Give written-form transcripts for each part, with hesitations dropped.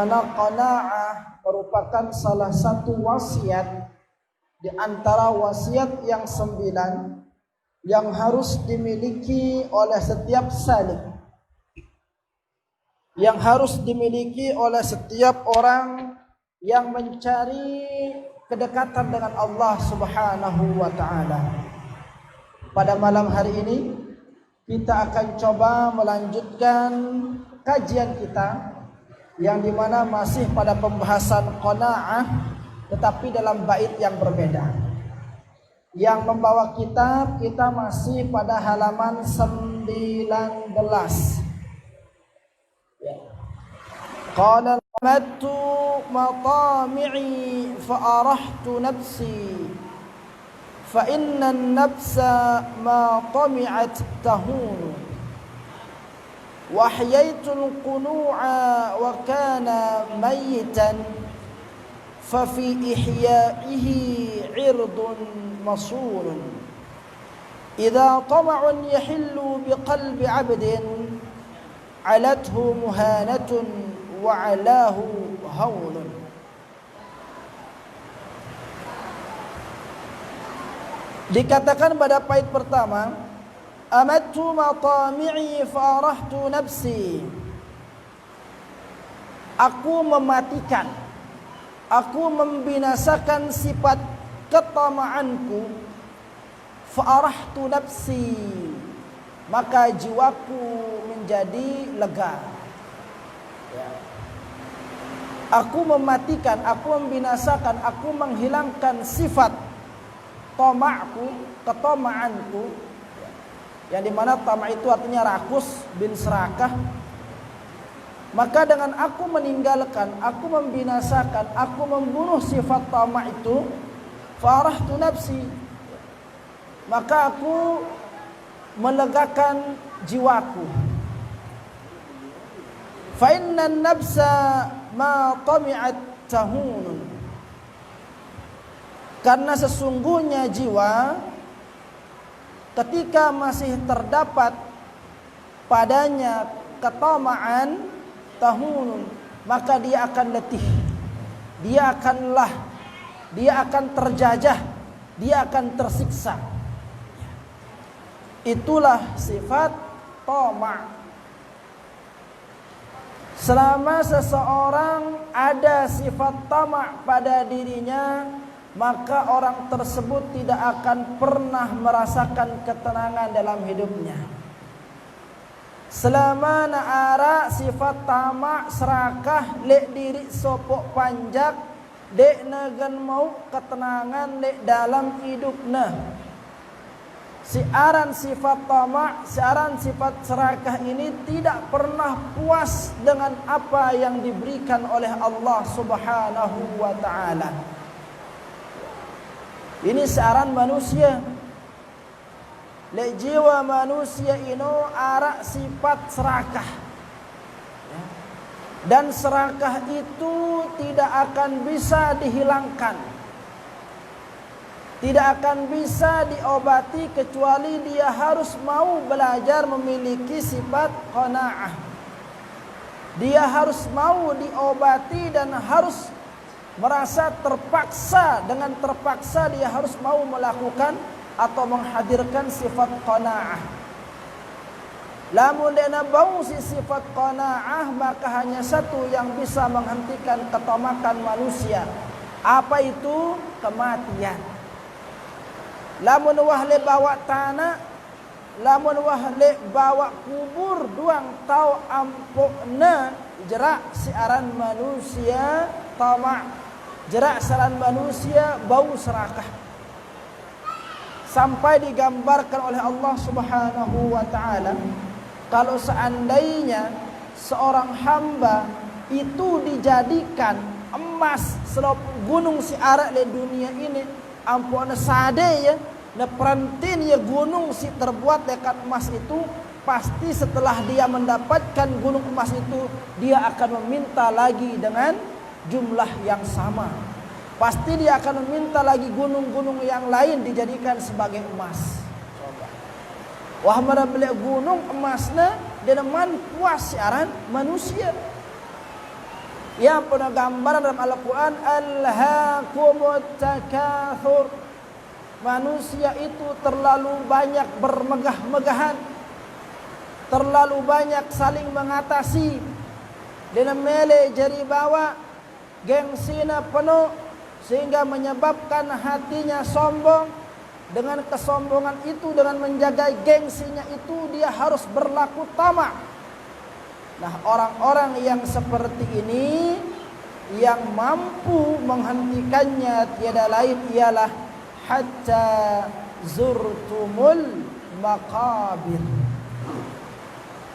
mana qanaah merupakan salah satu wasiat di antara wasiat yang 9 yang harus dimiliki oleh setiap salik, yang harus dimiliki oleh setiap orang yang mencari kedekatan dengan Allah Subhanahu wa taala. Pada malam hari ini kita akan coba melanjutkan kajian kita yang dimana masih pada pembahasan qanaah, tetapi dalam bait yang berbeda. Yang membawa kita masih pada halaman 19. Qala amattu matami'i fa arahtu nafsi fa inna an-nafsa ma tami'at tahunu wa ahyaytul qunu'a wa kana mayitan fa fi ihya'ihi 'irdun masurun idza tama'un yahillu biqalbi 'abdin 'alathu muhanatun wa 'alahu haulun. Dikatakan pada bait pertama, amattu matami'i farahtu nafsi. Aku mematikan, aku membinasakan sifat ketamaanku. Farahtu nafsi, maka jiwaku menjadi lega. Aku mematikan, aku membinasakan, aku menghilangkan sifat tama'ku, ketamaanku, yang dimana tama' itu artinya rakus bin serakah. Maka dengan aku meninggalkan, aku membinasakan, aku membunuh sifat tama' itu, farahtu nafsi, maka aku melegakan jiwaku. Fa inna an-nafsa ma tami'at tahunun, karena sesungguhnya jiwa ketika masih terdapat padanya ketamaan, tahunun, maka dia akan letih, dia akan lelah, dia akan terjajah, dia akan tersiksa. Itulah sifat tama'. Selama seseorang ada sifat tama' pada dirinya, maka orang tersebut tidak akan pernah merasakan ketenangan dalam hidupnya. Selama naara sifat tama' serakah lek diri sopok panjak, dek nagan mau ketenangan lek dalam hidupnya. Siaran sifat tama', siaran sifat serakah ini tidak pernah puas dengan apa yang diberikan oleh Allah Subhanahu wa taala. Ini siaran manusia. Lek jiwa manusia ino arak sifat serakah. Dan serakah itu tidak akan bisa dihilangkan, tidak akan bisa diobati kecuali dia harus mau belajar memiliki sifat qanaah. Dia harus mau diobati dan harus merasa terpaksa, dengan terpaksa dia harus mau melakukan atau menghadirkan sifat qanaah. Lamun dia bau si sifat qanaah, maka hanya satu yang bisa menghentikan ketamakan manusia. Apa itu? Kematian. Lamun wahle bawa tanah, lamun wahle bawa kubur, duang tau ampokna jerak siaran manusia tama', jerak siaran manusia bau serakah. Sampai digambarkan oleh Allah Subhanahu wa taala, kalau seandainya seorang hamba itu dijadikan emas selop gunung siarak di dunia ini, ampun sade ya, na perantin ya gunung si terbuat dekat emas itu, pasti setelah dia mendapatkan gunung emas itu, dia akan meminta lagi dengan jumlah yang sama. Pasti dia akan meminta lagi gunung-gunung yang lain dijadikan sebagai emas. Coba. Wah mana beli gunung emasnya dan man puas siaran manusia. Yang punya gambaran dalam Al-Quran, alhaakumut takatsur. Manusia itu terlalu banyak bermegah-megahan, terlalu banyak saling mengatasi, dengan mele jari bawa, gengsina penuh, sehingga menyebabkan hatinya sombong. Dengan kesombongan itu, dengan menjaga gengsinya itu, dia harus berlaku tamak. Nah, orang-orang yang seperti ini, yang mampu menghentikannya tiada lain ialah hatta zurtumul maqabir.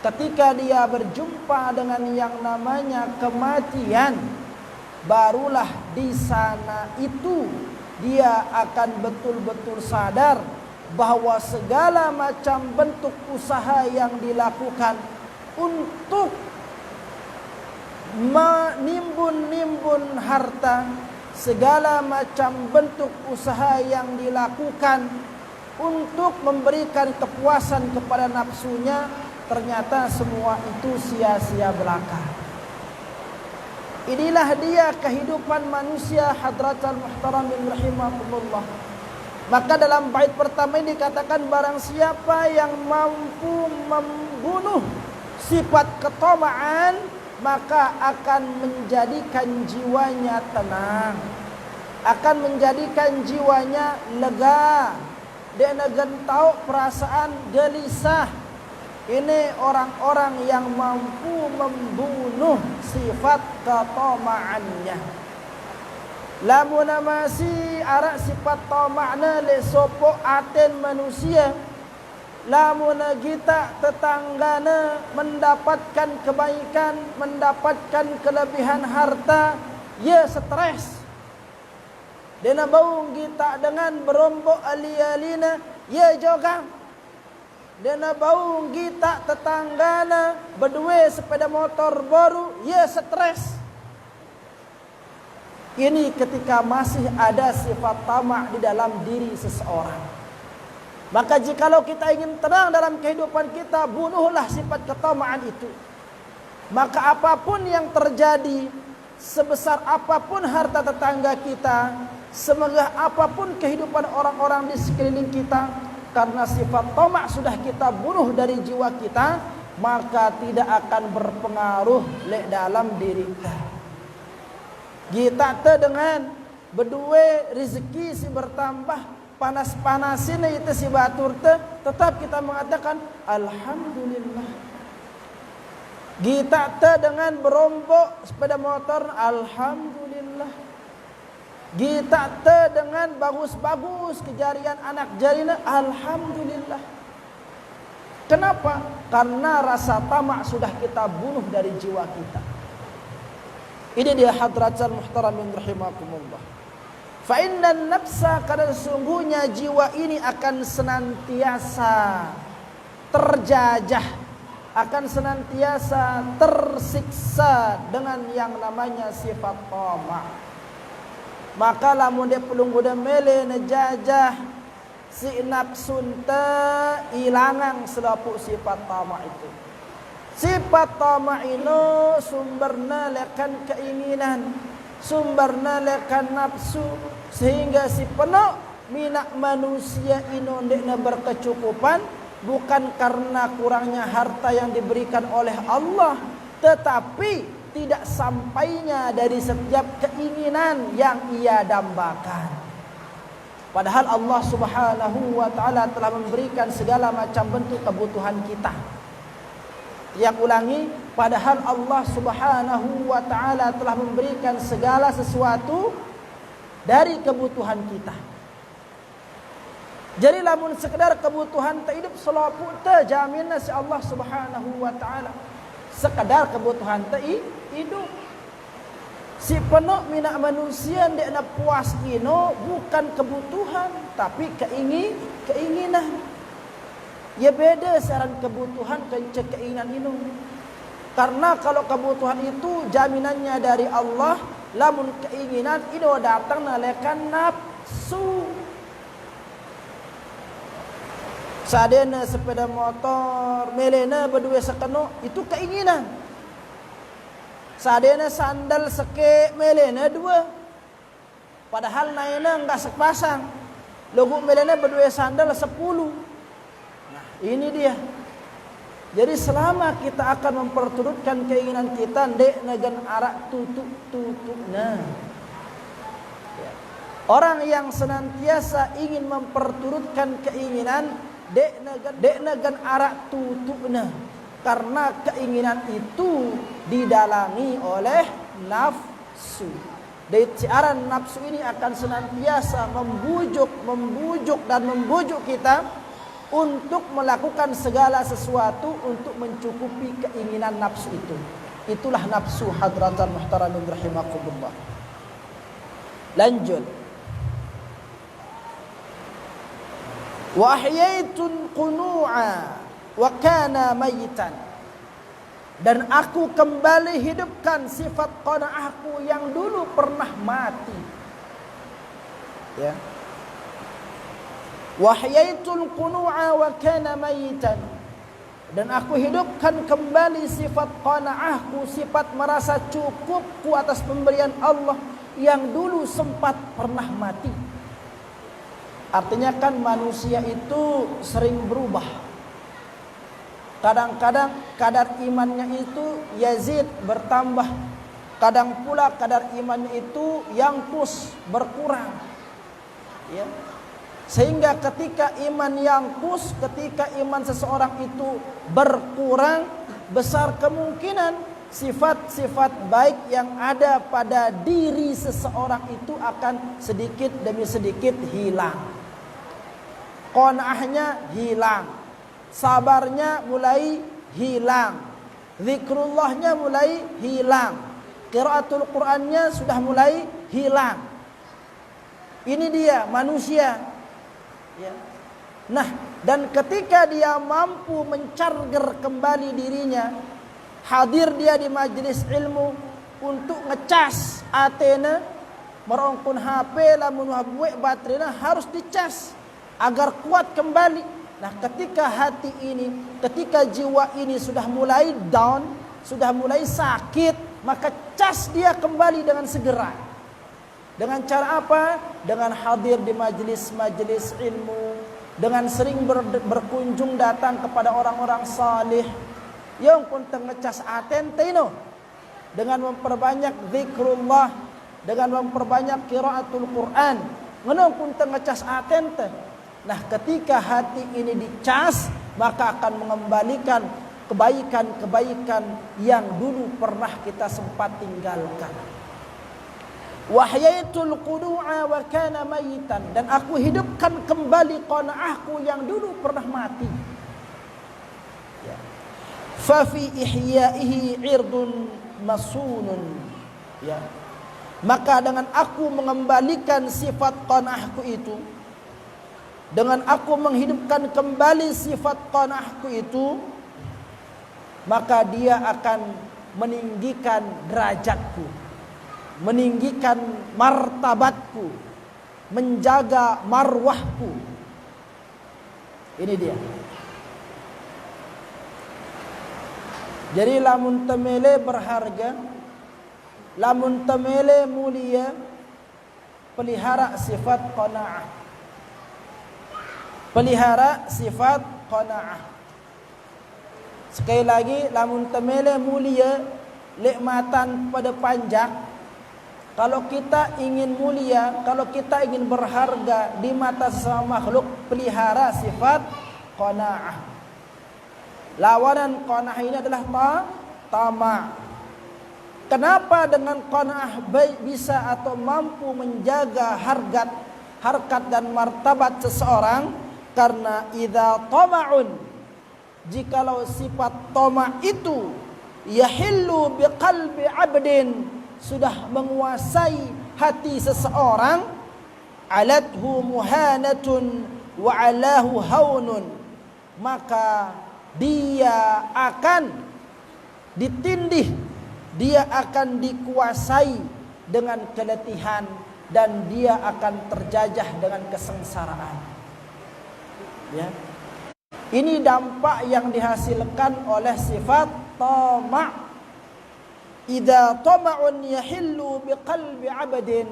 Ketika dia berjumpa dengan yang namanya kematian, barulah di sana itu dia akan betul-betul sadar bahwa segala macam bentuk usaha yang dilakukan untuk menimbun-nimbun harta, segala macam bentuk usaha yang dilakukan untuk memberikan kepuasan kepada nafsunya, ternyata semua itu sia-sia belaka. Inilah dia kehidupan manusia hadratal muhtaramin rahimakumullah. Maka dalam bait pertama ini dikatakan, barang siapa yang mampu membunuh sifat ketamaan, maka akan menjadikan jiwanya tenang, akan menjadikan jiwanya lega, dia akan tahu perasaan gelisah. Ini orang-orang yang mampu membunuh sifat ketamaannya. Lamun masih arak sifat tama'na le sopo aten manusia, lamun kita tetanggana mendapatkan kebaikan, mendapatkan kelebihan harta, ya stres. Dena bau kita dengan berombok ali-alina, ya jogang. Dena bau kita tetanggana berdua sepeda motor baru, ya stres. Ini ketika masih ada sifat tamak di dalam diri seseorang. Maka jikalau kita ingin tenang dalam kehidupan kita, bunuhlah sifat ketamaan itu. Maka apapun yang terjadi, sebesar apapun harta tetangga kita, semegah apapun kehidupan orang-orang di sekeliling kita, karena sifat tamak sudah kita bunuh dari jiwa kita, maka tidak akan berpengaruh dalam diri kita. Kita dengan berdua rezeki si bertambah, panas-panasin itu si batur tetap kita mengatakan alhamdulillah. Kita dengan berombok sepeda motor, alhamdulillah. Kita dengan bagus-bagus kejarian anak jarina, alhamdulillah. Kenapa? Karena rasa tamak sudah kita bunuh dari jiwa kita. Ini dia hadratul muhtaramin rahimakumullah. Fa innan nafsa, karena sesungguhnya jiwa ini akan senantiasa terjajah, akan senantiasa tersiksa dengan yang namanya sifat tamak. Maka lamun dia pelunggu dan mele nejajah si nafsun ta ilangan selapuk sifat tamak itu. Sifat tamak itu sumberna lekan keinginan, sumberna lekan nafsu, sehingga si penuh minak manusia ino ndekna berkecukupan bukan karena kurangnya harta yang diberikan oleh Allah, tetapi tidak sampainya dari setiap keinginan yang ia dambakan. Padahal Allah Subhanahu wa taala telah memberikan segala macam bentuk kebutuhan kita. Yang ulangi, padahal Allah Subhanahu wa taala telah memberikan segala sesuatu dari kebutuhan kita. Jadi lamun sekedar kebutuhan tak hidup selapu tak jaminna si Allah Subhanahu wa taala. Sekedar kebutuhan tak hidup. Si penuh minak manusia ndak nak puas ino bukan kebutuhan tapi keinginan. Ya beda saran kebutuhan ke keinginan ino. Karena kalau kebutuhan itu jaminannya dari Allah, lamun keinginan ino datang nalekan nafsu. Sadena sepeda motor, melena berdua sekeno, itu keinginan. Sadena sandal seke melena dua. Padahal naina enggak sepasang. Logo melena berdua sandal 10. Nah, ini dia. Jadi selama kita akan memperturutkan keinginan kita, dek negan arak tutuk. Nah, orang yang senantiasa ingin memperturutkan keinginan, dek negan arak tutukna, karena keinginan itu didalangi oleh nafsu. Ciaran nafsu ini akan senantiasa membujuk kita untuk melakukan segala sesuatu untuk mencukupi keinginan nafsu itu. Itulah nafsu hadratan muhtaramin rahimakumullah. Lanjut. Wa ahyaitun qunu'a wa kana mayitan. Dan aku kembali hidupkan sifat qanaahku yang dulu pernah mati. Ya. Wa ahyaitul qunu'a wa kana mayitan. Dan aku hidupkan kembali sifat qanaahku, sifat merasa cukupku atas pemberian Allah yang dulu sempat pernah mati. Artinya kan manusia itu sering berubah. Kadang-kadang kadar imannya itu yazid, bertambah. Kadang pula kadar imannya itu yangkus, berkurang. Ya. Sehingga ketika iman yangkus, ketika iman seseorang itu berkurang, besar kemungkinan sifat-sifat baik yang ada pada diri seseorang itu akan sedikit demi sedikit hilang. Qanaahnya hilang. Sabarnya mulai hilang, zikrullahnya mulai hilang, qiraatul Qur'annya sudah mulai hilang. Ini dia manusia. Ya. Nah, dan ketika dia mampu mencarger kembali dirinya, hadir dia di majelis ilmu untuk ngecas atena, merongkun HP lamun habwe baterainya harus dicas agar kuat kembali. Nah, ketika hati ini, ketika jiwa ini sudah mulai down, sudah mulai sakit, maka cas dia kembali dengan segera. Dengan cara apa? Dengan hadir di majelis-majelis ilmu, dengan sering berkunjung datang kepada orang-orang salih. Yang pun ngecas atentino, dengan memperbanyak zikrullah, dengan memperbanyak qiraatul Quran, ngenong pun ngecas atente. Nah, ketika hati ini dicas, maka akan mengembalikan kebaikan-kebaikan yang dulu pernah kita sempat tinggalkan. Wahyaitul qudu'a wa kana mayitan. Dan aku hidupkan kembali qanaahku yang dulu pernah mati. Ya. Fa fi ihyaihi 'irdun masunun. Ya. Maka dengan aku mengembalikan sifat qanaahku itu, dengan aku menghidupkan kembali sifat qanaahku itu, maka dia akan meninggikan derajatku, meninggikan martabatku, menjaga marwahku. Ini dia. Jadi lamun temele berharga, lamun temele mulia, pelihara sifat qanaah. Pelihara sifat qanaah. Sekali lagi, lamun temele mulia, nikmatan pada panjang. Kalau kita ingin mulia, kalau kita ingin berharga di mata sesama makhluk, pelihara sifat qanaah. Lawanan qanaah ini adalah tama'. Kenapa dengan qanaah bisa atau mampu menjaga harkat dan martabat seseorang? Karena idza tama'un, jikalau sifat tama' itu yahillu biqalbi 'abdin, sudah menguasai hati seseorang, alathu muhanatun wa alahu haunun, maka dia akan ditindih, dia akan dikuasai dengan keletihan, dan dia akan terjajah dengan kesengsaraan. Ya. Ini dampak yang dihasilkan oleh sifat tama'. idza tama'un yahillu biqalbi 'abdin,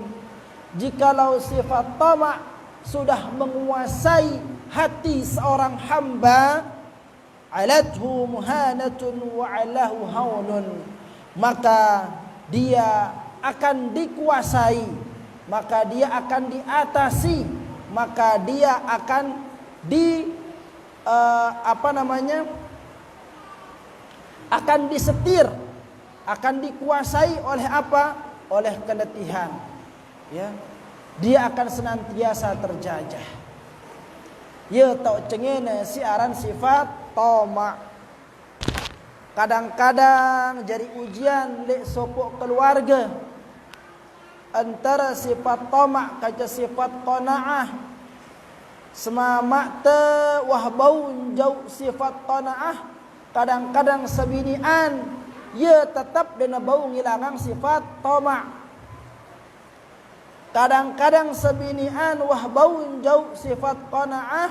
jikalau sifat tama' sudah menguasai hati seorang hamba, alathu muhanatun wa alahu haunun, maka dia akan dikuasai, maka dia akan diatasi, maka dia akan akan disetir, akan dikuasai oleh apa? Oleh keletihan. Ya, dia akan senantiasa terjajah. Ya tau cengene siaran sifat toma. Kadang-kadang jadi ujian lek sopok keluarga antara sifat toma kaca sifat qanaah. Semamak te wah bau jauh sifat qanaah, kadang-kadang sebinian ia tetap dena bau ngilangang sifat toma. Kadang-kadang sebinian wah bau jauh sifat qanaah,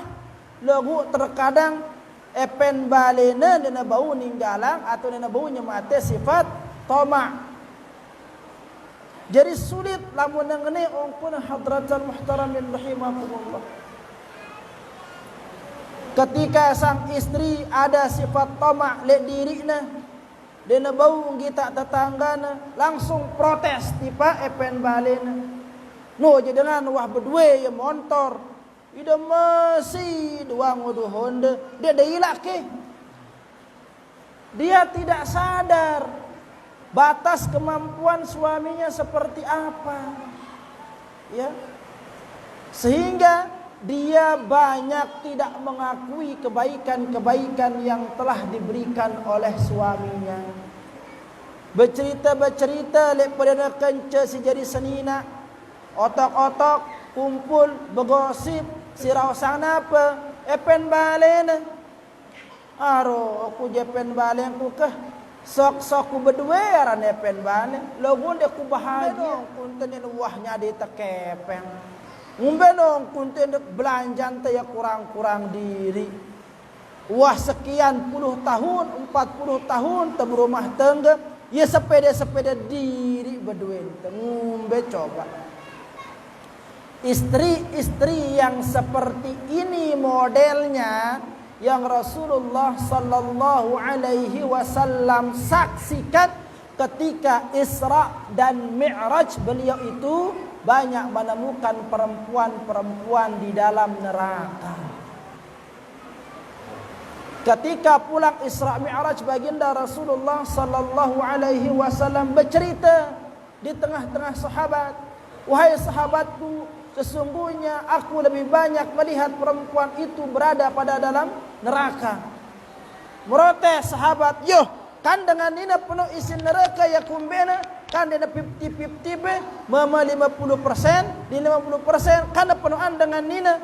lagu terkadang epen balena dena bau ninggalang atau dena bau nyemate sifat toma. Jadi sulit lamun ngene ongkun hadratul muhtaramin rahimakumullah. Ketika sang istri ada sifat tamak lek dirina, dena bau kita tetanggana langsung protes tipa epen balena. No jadangan wah berdua ya motor, ida masih dua ngudu Honda, dia dailak ke. Dia tidak sadar batas kemampuan suaminya seperti apa, ya, sehingga dia banyak tidak mengakui kebaikan-kebaikan yang telah diberikan oleh suaminya. Bercerita lek pada kenca si jadi senina, otak-otak kumpul bergosip si rausana apa epen balena. Aro aku jepen balen ku kah sok-sok ku berdua aran epen balen. Lagun dia ku bahagia kunten wahnya di tekepeng. Ngumbe dong kunten belanjan teh ya kurang-kurang diri. Wah sekian puluh tahun, 40 tahun teu berumah tangga, ya sepeda-sepeda diri berdua. Ngumbe coba. Istri-istri yang seperti ini modelnya yang Rasulullah sallallahu alaihi wasallam saksikan ketika Isra dan Mi'raj. Beliau itu banyak menemukan perempuan-perempuan di dalam neraka. Ketika pulang Isra Mi'raj, baginda Rasulullah sallallahu alaihi wasallam bercerita di tengah-tengah sahabat, "Wahai sahabatku, sesungguhnya aku lebih banyak melihat perempuan itu berada pada dalam neraka." Merotes sahabat, "Yo, kan dengan ini penuh isi neraka ya kumbena, kan dina 50-50 be, mama 50%, di 50% kan penuhan dengan nina."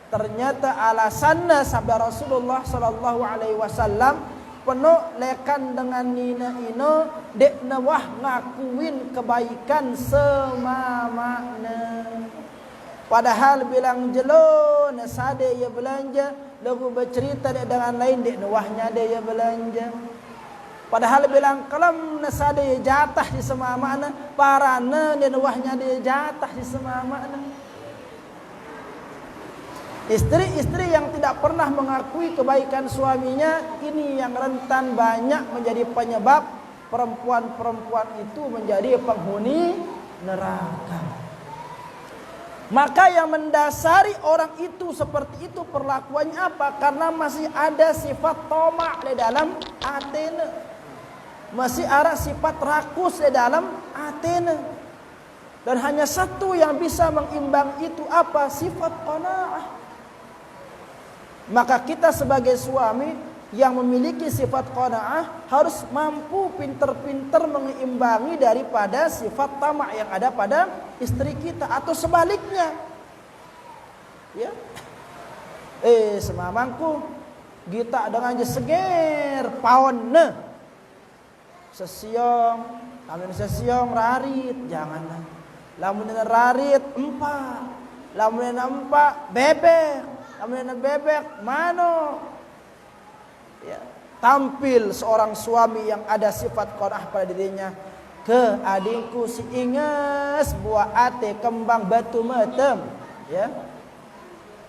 Ternyata alasannya sabda Rasulullah sallallahu alaihi wasallam, penuh lekan dengan nina ino dek nawah ngakuin kebaikan semamana. Padahal bilang jelo nasade ya belanja, lagu bercerita dengan lain dek nawahnya dia ya belanja. Padahal bilang kalam nasade ya jatah di semamana, parana dia nawahnya dia jatah di semamana. Istri-istri yang tidak pernah mengakui kebaikan suaminya, ini yang rentan banyak menjadi penyebab perempuan-perempuan itu menjadi penghuni neraka. Maka yang mendasari orang itu seperti itu perlakuannya apa? Karena masih ada sifat tamak di dalam atene. Masih ada sifat rakus di dalam atene. Dan hanya satu yang bisa mengimbang itu apa? Sifat qanaah. Maka kita sebagai suami yang memiliki sifat qanaah harus mampu pintar-pintar mengeimbangi daripada sifat tamak yang ada pada istri kita, atau sebaliknya. Ya. Semamangku kita dengan seger paon sesiong, lamun sesiong rarit jangan. Lamun rarit empat, lamun empat bebek. Lamun bebek mano, ya, tampil seorang suami yang ada sifat qanaah pada dirinya, ke adikku si inges buah ate kembang batu metem, ya.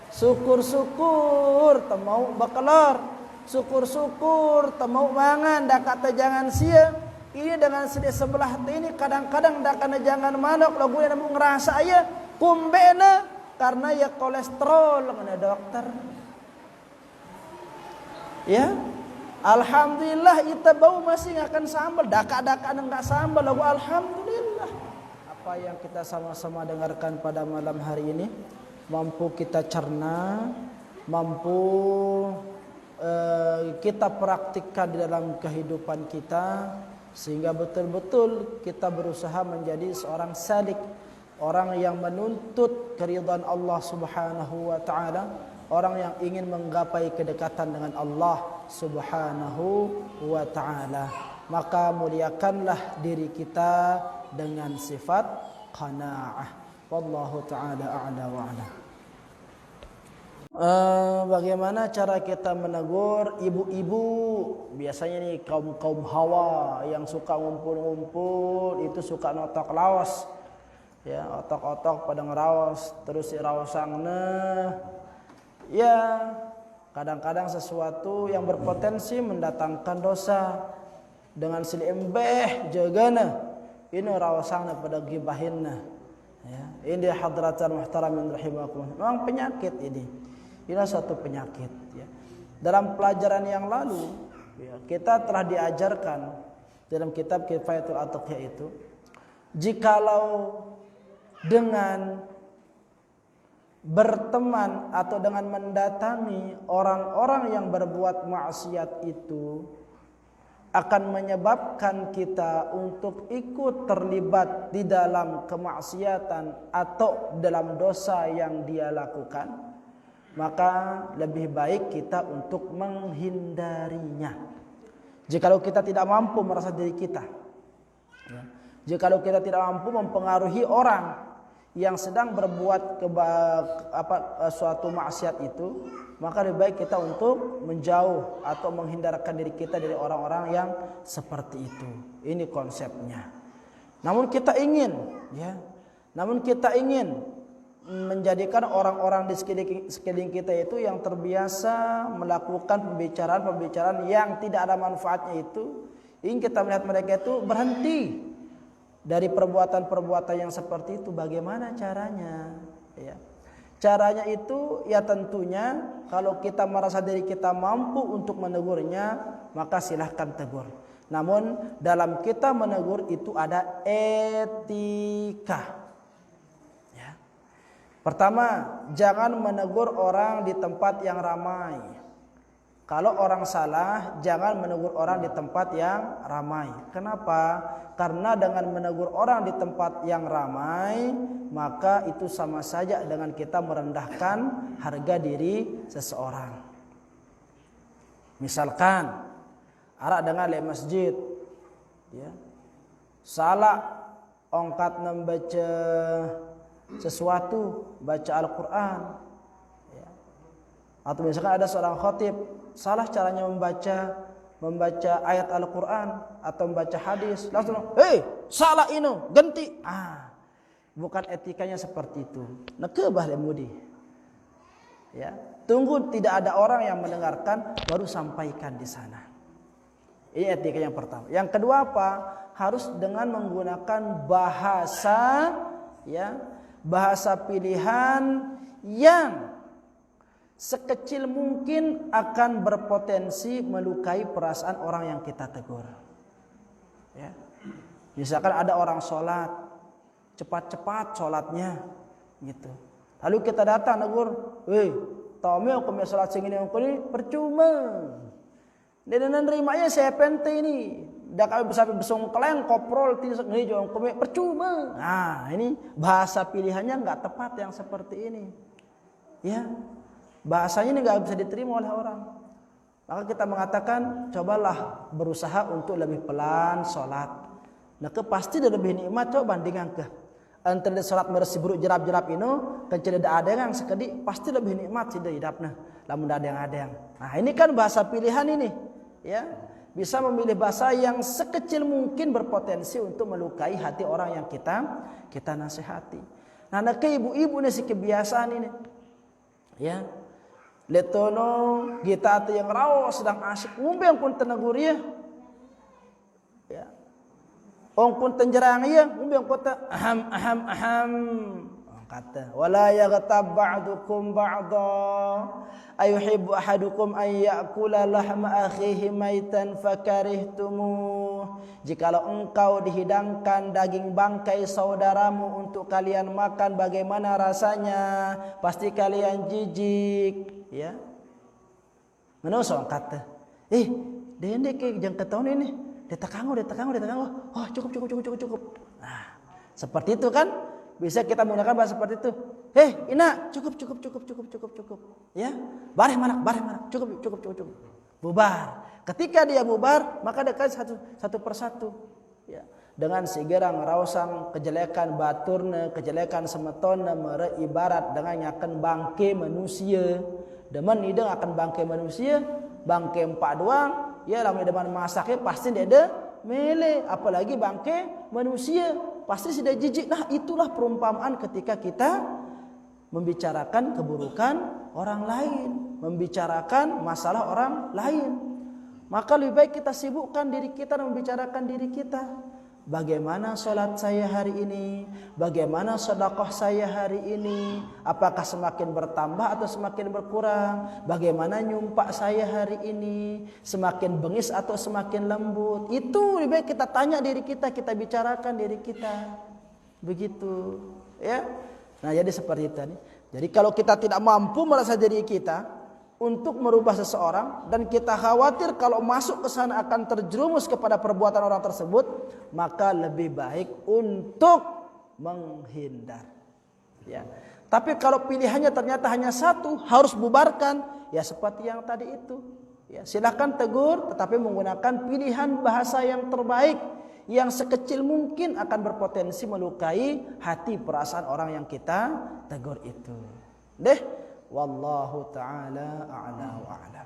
Syukur-syukur temau bakelor, syukur-syukur temau mangan dak kata jangan sia. Ini dengan sedih sebelah ini kadang-kadang dak kana jangan manok lagu namu ngerasa aya kumbena karena ya kolesterol ngana dokter. Ya. Alhamdulillah ita bau masih akan sambal, daka-daka enggak sambal lagu alhamdulillah. Apa yang kita sama-sama dengarkan pada malam hari ini mampu kita cerna, mampu kita praktikkan di dalam kehidupan kita, sehingga betul-betul kita berusaha menjadi seorang salik, orang yang menuntut keridhaan Allah Subhanahu wa taala, orang yang ingin menggapai kedekatan dengan Allah Subhanahu wa taala. Maka muliakanlah diri kita dengan sifat qanaah. Wallahu taala a'la wa a'lam. Bagaimana cara kita menegur ibu-ibu? Biasanya nih kaum hawa yang suka ngumpul-ngumpul itu suka notok laos, ya, otok-otok pada ngeraos terus iraosangna, ya kadang-kadang sesuatu yang berpotensi mendatangkan dosa dengan silembeh jagana ini raosangna pada gibahinna, ya. Ini hadratan muhtaramin rahimakumullah. Memang penyakit ini. Inilah suatu penyakit, ya. Dalam pelajaran yang lalu, ya, kita telah diajarkan dalam kitab Kifayatul Atqiyah itu, jikalau dengan berteman atau dengan mendatangi orang-orang yang berbuat maksiat itu akan menyebabkan kita untuk ikut terlibat di dalam kemaksiatan atau dalam dosa yang dia lakukan, maka lebih baik kita untuk menghindarinya. Jikalau kita tidak mampu merasa diri kita, ya, jikalau kita tidak mampu mempengaruhi orang yang sedang berbuat suatu maksiat itu, maka lebih baik kita untuk menjauh atau menghindarkan diri kita dari orang-orang yang seperti itu. Ini konsepnya. Namun kita ingin, ya, menjadikan orang-orang di sekeliling kita itu yang terbiasa melakukan pembicaraan yang tidak ada manfaatnya itu, ingin kita melihat mereka itu berhenti dari perbuatan-perbuatan yang seperti itu. Bagaimana caranya? Ya. Caranya itu ya tentunya kalau kita merasa diri kita mampu untuk menegurnya, maka silahkan tegur. Namun dalam kita menegur itu ada etika. Ya. Pertama, jangan menegur orang di tempat yang ramai. Kalau orang salah, jangan menegur orang di tempat yang ramai. Kenapa? Karena dengan menegur orang di tempat yang ramai, maka itu sama saja dengan kita merendahkan harga diri seseorang. Misalkan, arak dengan le masjid, ya, salah ongkat membaca sesuatu, baca Al-Quran, ya. Atau misalkan ada seorang khatib, salah caranya membaca ayat Al-Quran atau membaca hadis, langsung, salah ini, ganti. Bukan etikanya seperti itu. Nekebah lemudi. Ya, tunggu tidak ada orang yang mendengarkan, baru sampaikan di sana. Ini etika yang pertama. Yang kedua apa? Harus dengan menggunakan bahasa, ya, bahasa pilihan yang sekecil mungkin akan berpotensi melukai perasaan orang yang kita tegur. Ya. Misalkan ada orang sholat, cepat-cepat sholatnya, gitu. Lalu kita datang tegur, tome aku mau sholat sing ini percuma. Dan nerimanya saya pente ini, dah kami bisa besong keleng koprol tidak ngeri jong kome percuma. Nah ini bahasa pilihannya nggak tepat yang seperti ini, ya. Bahasanya ini nggak bisa diterima oleh orang. Maka kita mengatakan, cobalah berusaha untuk lebih pelan sholat. Nah, pasti lebih nikmat coba bandingkan ke antara sholat meresi buruk jerap-jerap ini, kencel ada yang sekedi pasti lebih nikmat sih hidapnya. Lamun ada yang. Nah ini kan bahasa pilihan ini, ya, bisa memilih bahasa yang sekecil mungkin berpotensi untuk melukai hati orang yang kita nasihati. Nah, nak ibu-ibu ni si kebiasaan ini, ya, letono kita tu yang raw sedang asyik ngumbang pun tenagur ya, ong pun tenjerang ya, ngumbang pun aham. Kata wala yaghtab ba'dukum ba'dha ayuhibbu ahadukum an ya'kula lahma akhihi maitan fakarihtumuh. Jikalau engkau dihidangkan daging bangkai saudaramu untuk kalian makan, bagaimana rasanya? Pasti kalian jijik, ya. Menusuk kata dende ke jang ketahuan ini detakanggo. Oh, cukup. Nah, seperti itu kan? Bisa kita menggunakan bahasa seperti itu. Ina, cukup. Ya, bareh manak, cukup. Bubar. Ketika dia bubar, maka dia kasih satu persatu. Ya, dengan segera ngerausang kejelekan baturna, kejelekan semetonna, ibarat dengan nyaken bangke manusia. Demen ideng akan bangke manusia, bangke empat doang. Ya, lamun demen masaknya pasti dia ada mele, apalagi bangke manusia. Pasti sudah jijik. Nah, itulah perumpamaan ketika kita membicarakan keburukan orang lain, membicarakan masalah orang lain. Maka lebih baik kita sibukkan diri kita dan membicarakan diri kita. Bagaimana sholat saya hari ini? Bagaimana sedekah saya hari ini? Apakah semakin bertambah atau semakin berkurang? Bagaimana nyumpak saya hari ini? Semakin bengis atau semakin lembut? Itu lebih baik kita tanya diri kita, kita bicarakan diri kita. Begitu, ya. Nah, jadi seperti itu. Jadi kalau kita tidak mampu merasa diri kita untuk merubah seseorang dan kita khawatir kalau masuk ke sana akan terjerumus kepada perbuatan orang tersebut, maka lebih baik untuk menghindar. Ya. Tapi kalau pilihannya ternyata hanya satu, harus bubarkan, ya seperti yang tadi itu. Ya, silakan tegur, tetapi menggunakan pilihan bahasa yang terbaik, yang sekecil mungkin akan berpotensi melukai hati perasaan orang yang kita tegur itu. Wallahu ta'ala a'la wa a'lam.